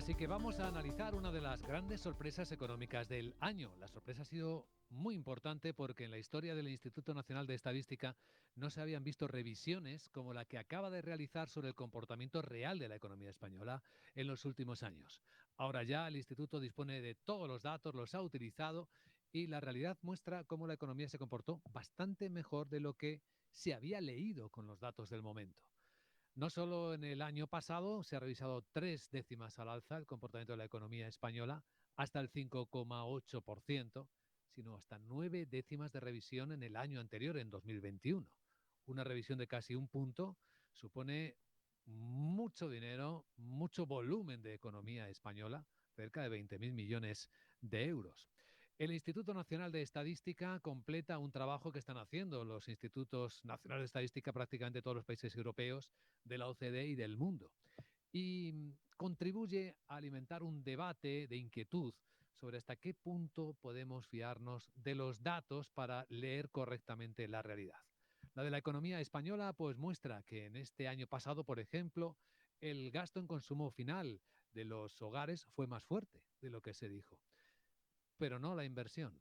Así que vamos a analizar una de las grandes sorpresas económicas del año. La sorpresa ha sido muy importante porque en la historia del Instituto Nacional de Estadística no se habían visto revisiones como la que acaba de realizar sobre el comportamiento real de la economía española en los últimos años. Ahora ya el Instituto dispone de todos los datos, los ha utilizado y la realidad muestra cómo la economía se comportó bastante mejor de lo que se había leído con los datos del momento. No solo en el año pasado se ha revisado 3 décimas al alza el comportamiento de la economía española hasta el 5,8%, sino hasta 9 décimas de revisión en el año anterior, en 2021. Una revisión de casi un punto supone mucho dinero, mucho volumen de economía española, cerca de 20.000 millones de euros. El Instituto Nacional de Estadística completa un trabajo que están haciendo los institutos nacionales de estadística prácticamente todos los países europeos, de la OCDE y del mundo. Y contribuye a alimentar un debate de inquietud sobre hasta qué punto podemos fiarnos de los datos para leer correctamente la realidad. La de la economía española pues muestra que en este año pasado, por ejemplo, el gasto en consumo final de los hogares fue más fuerte de lo que se dijo, pero no la inversión.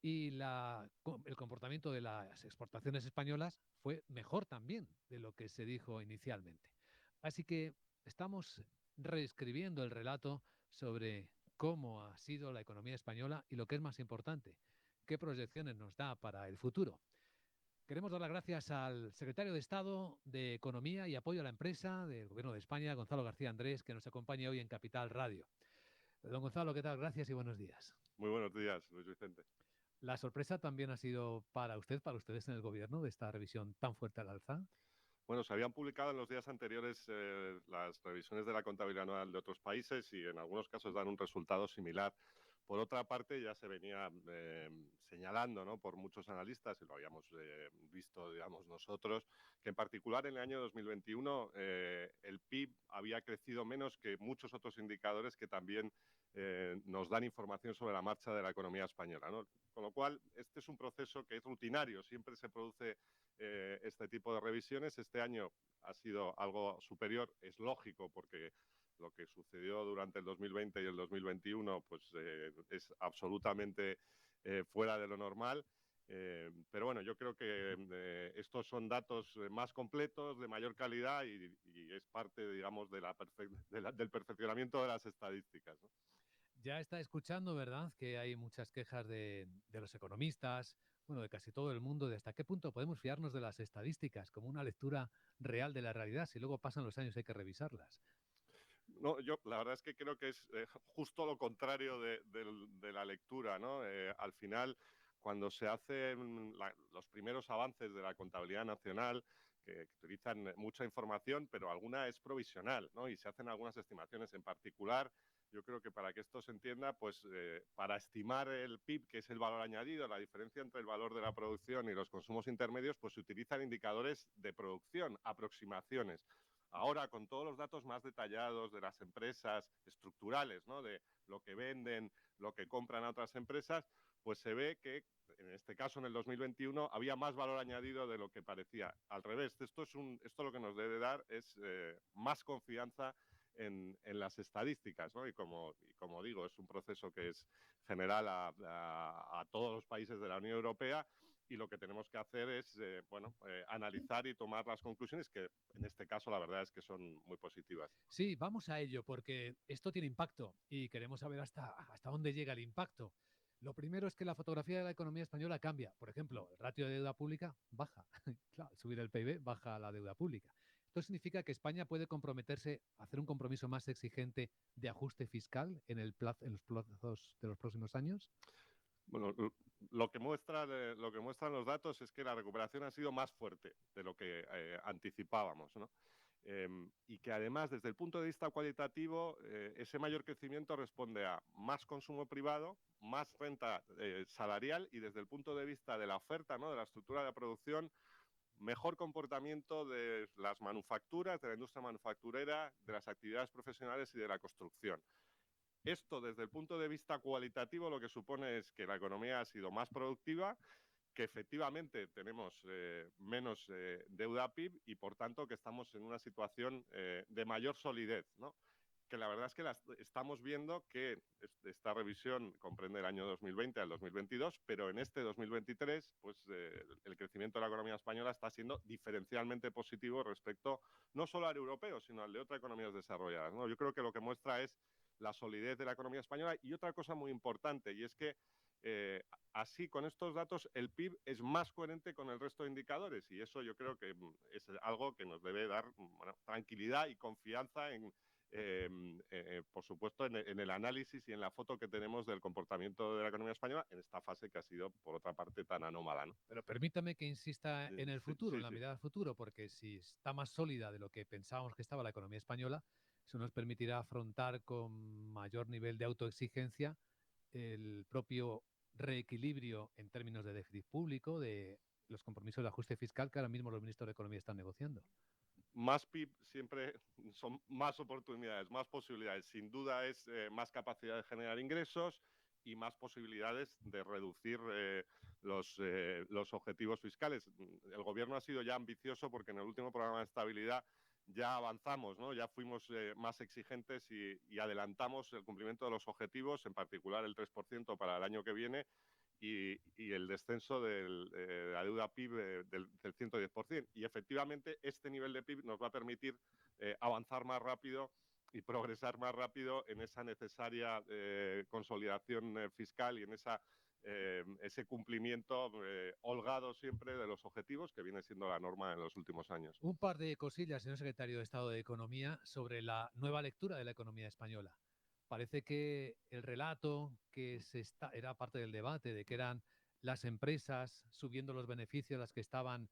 Y el comportamiento de las exportaciones españolas fue mejor también de lo que se dijo inicialmente. Así que estamos reescribiendo el relato sobre cómo ha sido la economía española y lo que es más importante, qué proyecciones nos da para el futuro. Queremos dar las gracias al secretario de Estado de Economía y Apoyo a la Empresa del Gobierno de España, Gonzalo García Andrés, que nos acompaña hoy en Capital Radio. Don Gonzalo, ¿qué tal? Gracias y buenos días. Muy buenos días, Luis Vicente. ¿La sorpresa también ha sido para usted, para ustedes en el gobierno, de esta revisión tan fuerte al alza? Bueno, se habían publicado en los días anteriores las revisiones de la contabilidad anual de otros países y en algunos casos dan un resultado similar. Por otra parte, ya se venía señalando, ¿no?, por muchos analistas, y lo habíamos visto, digamos, nosotros, que en particular en el año 2021 el PIB había crecido menos que muchos otros indicadores que también nos dan información sobre la marcha de la economía española, ¿no? Con lo cual, este es un proceso que es rutinario, siempre se produce este tipo de revisiones. Este año ha sido algo superior, es lógico, porque lo que sucedió durante el 2020 y el 2021 pues, es absolutamente fuera de lo normal. Pero bueno, yo creo que estos son datos más completos, de mayor calidad y es parte, digamos, del perfeccionamiento de las estadísticas, ¿no? Ya está escuchando, ¿verdad?, que hay muchas quejas de los economistas, bueno, de casi todo el mundo, de hasta qué punto podemos fiarnos de las estadísticas como una lectura real de la realidad. Si luego pasan los años hay que revisarlas. No, yo la verdad es que creo que es justo lo contrario de la lectura, ¿no? Al final, cuando se hacen los primeros avances de la contabilidad nacional, que utilizan mucha información, pero alguna es provisional, ¿no? Y se hacen algunas estimaciones. En particular, yo creo que para que esto se entienda, pues para estimar el PIB, que es el valor añadido, la diferencia entre el valor de la producción y los consumos intermedios, pues se utilizan indicadores de producción, aproximaciones. Ahora, con todos los datos más detallados de las empresas estructurales, ¿no?, de lo que venden, lo que compran a otras empresas, pues se ve que, en este caso, en el 2021, había más valor añadido de lo que parecía. Al revés, esto lo que nos debe dar es más confianza en las estadísticas, ¿no? Y como digo, es un proceso que es general a todos los países de la Unión Europea, y lo que tenemos que hacer es analizar y tomar las conclusiones, que en este caso la verdad es que son muy positivas. Sí, vamos a ello, porque esto tiene impacto y queremos saber hasta dónde llega el impacto. Lo primero es que la fotografía de la economía española cambia. Por ejemplo, el ratio de deuda pública baja. Claro, al subir el PIB baja la deuda pública. Esto significa que España puede comprometerse a hacer un compromiso más exigente de ajuste fiscal en en los plazos de los próximos años. Bueno, lo que muestran los datos es que la recuperación ha sido más fuerte de lo que anticipábamos, ¿no? Y que además, desde el punto de vista cualitativo, ese mayor crecimiento responde a más consumo privado, más renta salarial y, desde el punto de vista de la oferta, ¿no?, de la estructura de la producción, mejor comportamiento de las manufacturas, de la industria manufacturera, de las actividades profesionales y de la construcción. Esto, desde el punto de vista cualitativo, lo que supone es que la economía ha sido más productiva, que efectivamente tenemos menos deuda PIB y, por tanto, que estamos en una situación de mayor solidez, ¿no? que la verdad es que estamos viendo que esta revisión comprende el año 2020 al 2022, pero en este 2023 pues, el crecimiento de la economía española está siendo diferencialmente positivo respecto no solo al europeo, sino al de otras economías desarrolladas, ¿no? Yo creo que lo que muestra es la solidez de la economía española y otra cosa muy importante, y es que así, con estos datos, el PIB es más coherente con el resto de indicadores y eso yo creo que es algo que nos debe dar bueno, tranquilidad y confianza por supuesto, en el análisis y en la foto que tenemos del comportamiento de la economía española en esta fase que ha sido, por otra parte, tan anómala, ¿no? Pero permítame que insista en el Sí, futuro, en sí, la sí. mirada al futuro, porque si está más sólida de lo que pensábamos que estaba la economía española, eso nos permitirá afrontar con mayor nivel de autoexigencia el propio reequilibrio en términos de déficit público, de los compromisos de ajuste fiscal que ahora mismo los ministros de Economía están negociando. Más PIB siempre son más oportunidades, más posibilidades. Sin duda es más capacidad de generar ingresos y más posibilidades de reducir los objetivos fiscales. El gobierno ha sido ya ambicioso porque en el último programa de estabilidad ya avanzamos, ¿no? Ya fuimos más exigentes y adelantamos el cumplimiento de los objetivos, en particular el 3% para el año que viene, y el descenso de la deuda PIB del 110%. Y efectivamente este nivel de PIB nos va a permitir avanzar más rápido y progresar más rápido en esa necesaria consolidación fiscal y en ese cumplimiento holgado siempre de los objetivos que viene siendo la norma en los últimos años. Un par de cosillas, señor secretario de Estado de Economía, sobre la nueva lectura de la economía española. Parece que el relato que era parte del debate de que eran las empresas subiendo los beneficios las que estaban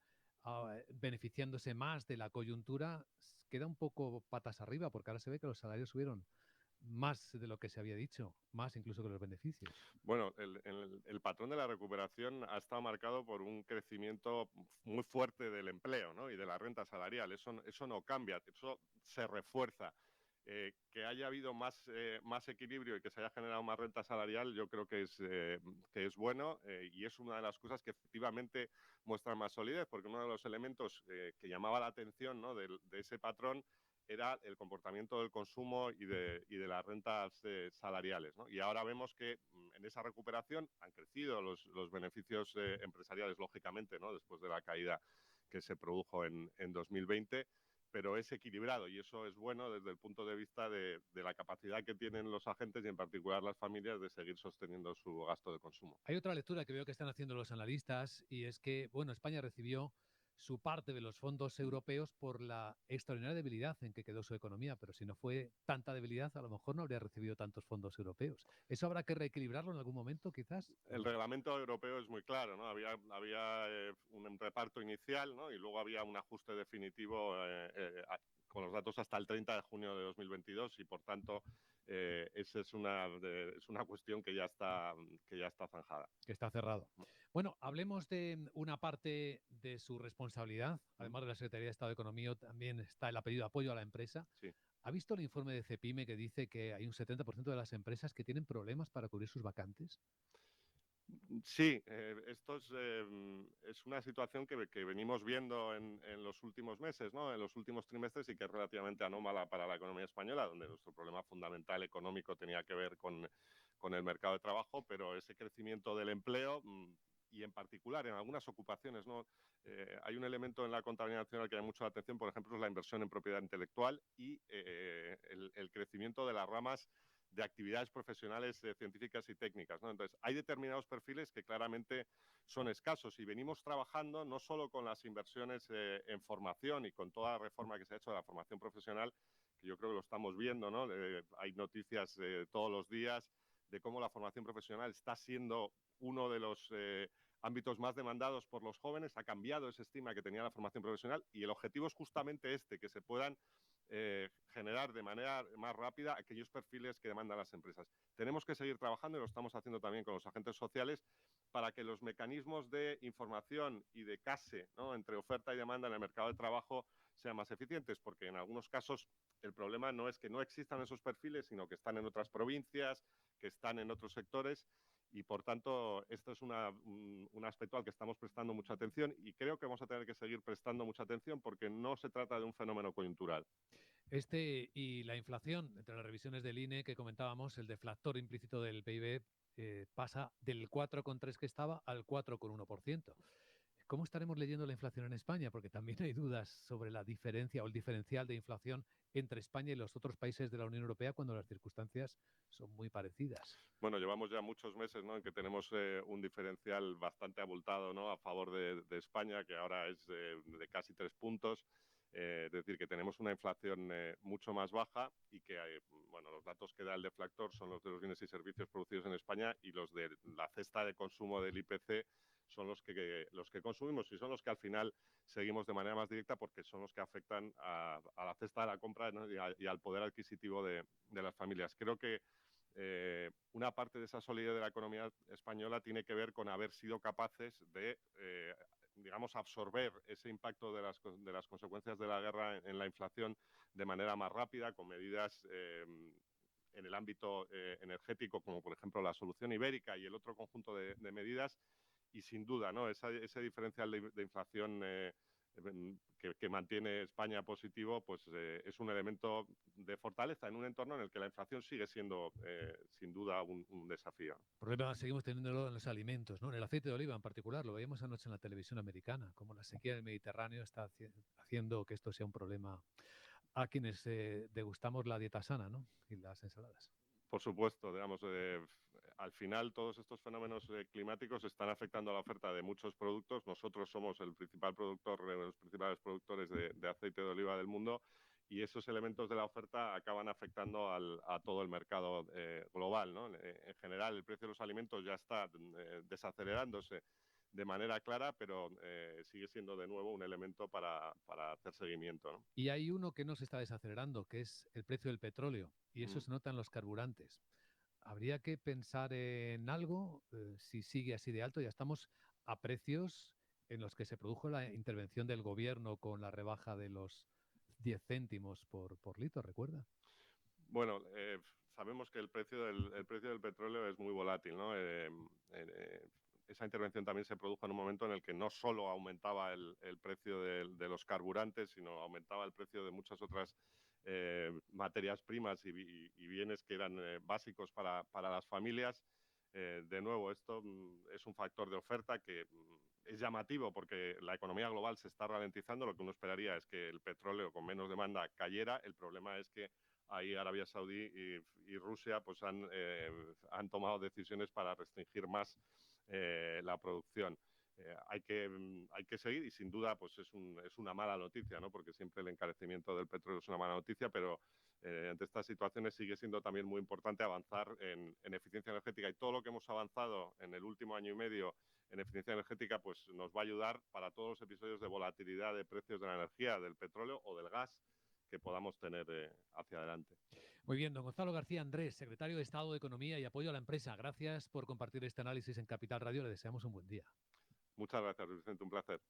beneficiándose más de la coyuntura, queda un poco patas arriba, porque ahora se ve que los salarios subieron más de lo que se había dicho, más incluso que los beneficios. Bueno, el patrón de la recuperación ha estado marcado por un crecimiento muy fuerte del empleo, ¿no? Y de la renta salarial. Eso no cambia, eso se refuerza. Que haya habido más equilibrio y que se haya generado más renta salarial, yo creo que es bueno y es una de las cosas que efectivamente muestran más solidez, porque uno de los elementos que llamaba la atención, ¿no? de ese patrón era el comportamiento del consumo y de las rentas salariales, ¿no? Y ahora vemos que en esa recuperación han crecido los beneficios empresariales, lógicamente, ¿no? Después de la caída que se produjo en 2020, pero es equilibrado y eso es bueno desde el punto de vista de la capacidad que tienen los agentes y en particular las familias de seguir sosteniendo su gasto de consumo. Hay otra lectura que veo que están haciendo los analistas y es que, bueno, España recibió su parte de los fondos europeos por la extraordinaria debilidad en que quedó su economía, pero si no fue tanta debilidad, a lo mejor no habría recibido tantos fondos europeos. ¿Eso habrá que reequilibrarlo en algún momento, quizás? El reglamento europeo es muy claro, ¿no? Había un reparto inicial, ¿no? Y luego había un ajuste definitivo con los datos hasta el 30 de junio de 2022 y, por tanto, esa es una cuestión que ya está zanjada. Que está cerrado. Bueno, hablemos de una parte de su responsabilidad. Además de la Secretaría de Estado de Economía, también está el apellido apoyo a la empresa. Sí. ¿Ha visto el informe de CEPIME que dice que hay un 70% de las empresas que tienen problemas para cubrir sus vacantes? Sí, esto es una situación que venimos viendo en los últimos meses, ¿no? En los últimos trimestres y que es relativamente anómala para la economía española, donde nuestro problema fundamental económico tenía que ver con el mercado de trabajo, pero ese crecimiento del empleo y en particular en algunas ocupaciones, ¿no? Hay un elemento en la contabilidad nacional que hay mucha atención, por ejemplo, es la inversión en propiedad intelectual y el crecimiento de las ramas de actividades profesionales científicas y técnicas, ¿no? Entonces, hay determinados perfiles que claramente son escasos y venimos trabajando no solo con las inversiones en formación y con toda la reforma que se ha hecho de la formación profesional, que yo creo que lo estamos viendo, ¿no? Hay noticias todos los días de cómo la formación profesional está siendo uno de los ámbitos más demandados por los jóvenes, ha cambiado ese estigma que tenía la formación profesional y el objetivo es justamente este, que se puedan generar de manera más rápida aquellos perfiles que demandan las empresas. Tenemos que seguir trabajando y lo estamos haciendo también con los agentes sociales para que los mecanismos de información y de case, ¿no? Entre oferta y demanda en el mercado de trabajo sean más eficientes, porque en algunos casos el problema no es que no existan esos perfiles, sino que están en otras provincias, que están en otros sectores y por tanto esto es un aspecto al que estamos prestando mucha atención y creo que vamos a tener que seguir prestando mucha atención porque no se trata de un fenómeno coyuntural. Este y la inflación, entre las revisiones del INE que comentábamos, el deflactor implícito del PIB pasa del 4,3 que estaba al 4,1%. ¿Cómo estaremos leyendo la inflación en España? Porque también hay dudas sobre la diferencia o el diferencial de inflación entre España y los otros países de la Unión Europea cuando las circunstancias son muy parecidas. Bueno, llevamos ya muchos meses, ¿no?, en que tenemos un diferencial bastante abultado, ¿no?, a favor de España, que ahora es de casi 3 puntos. Es decir, que tenemos una inflación mucho más baja y que, bueno, los datos que da el deflactor son los de los bienes y servicios producidos en España, y los de la cesta de consumo del IPC son los que consumimos, y son los que al final seguimos de manera más directa, porque son los que afectan a la cesta de la compra, ¿no?, y al poder adquisitivo de las familias. Creo que una parte de esa solidez de la economía española tiene que ver con haber sido capaces de, digamos, absorber ese impacto de las consecuencias de la guerra en la inflación de manera más rápida, con medidas en el ámbito energético, como por ejemplo la solución ibérica y el otro conjunto de medidas. Y sin duda, ¿no?, ese diferencial de inflación que mantiene España positivo, pues es un elemento de fortaleza en un entorno en el que la inflación sigue siendo, sin duda, un desafío. El problema seguimos teniéndolo en los alimentos, ¿no? En el aceite de oliva en particular. Lo veíamos anoche en la televisión americana, como la sequía del Mediterráneo está haciendo que esto sea un problema a quienes degustamos la dieta sana, ¿no? Y las ensaladas. Por supuesto, digamos, al final todos estos fenómenos climáticos están afectando a la oferta de muchos productos. Nosotros somos el principal productor, los principales productores de aceite de oliva del mundo, y esos elementos de la oferta acaban afectando a todo el mercado global, ¿no? En general, el precio de los alimentos ya está desacelerándose de manera clara, pero sigue siendo de nuevo un elemento para hacer seguimiento, ¿no? Y hay uno que no se está desacelerando, que es el precio del petróleo, y eso Mm. se nota en los carburantes. Habría que pensar en algo, si sigue así de alto. Ya estamos a precios en los que se produjo la intervención del gobierno con la rebaja de los 10 céntimos por litro, ¿recuerda? Bueno, sabemos que el precio del petróleo es muy volátil, ¿no? Esa intervención también se produjo en un momento en el que no solo aumentaba el precio de los carburantes, sino aumentaba el precio de muchas otras materias primas y bienes que eran básicos para las familias. De nuevo, esto es un factor de oferta que es llamativo, porque la economía global se está ralentizando. Lo que uno esperaría es que el petróleo con menos demanda cayera. El problema es que ahí Arabia Saudí y Rusia pues han tomado decisiones para restringir más la producción. Hay que seguir, y sin duda pues es una mala noticia, ¿no?, porque siempre el encarecimiento del petróleo es una mala noticia, pero ante estas situaciones sigue siendo también muy importante avanzar en eficiencia energética, y todo lo que hemos avanzado en el último año y medio en eficiencia energética pues nos va a ayudar para todos los episodios de volatilidad de precios de la energía, del petróleo o del gas que podamos tener hacia adelante. Muy bien, don Gonzalo García Andrés, secretario de Estado de Economía y Apoyo a la Empresa. Gracias por compartir este análisis en Capital Radio. Le deseamos un buen día. Muchas gracias, Vicente, un placer.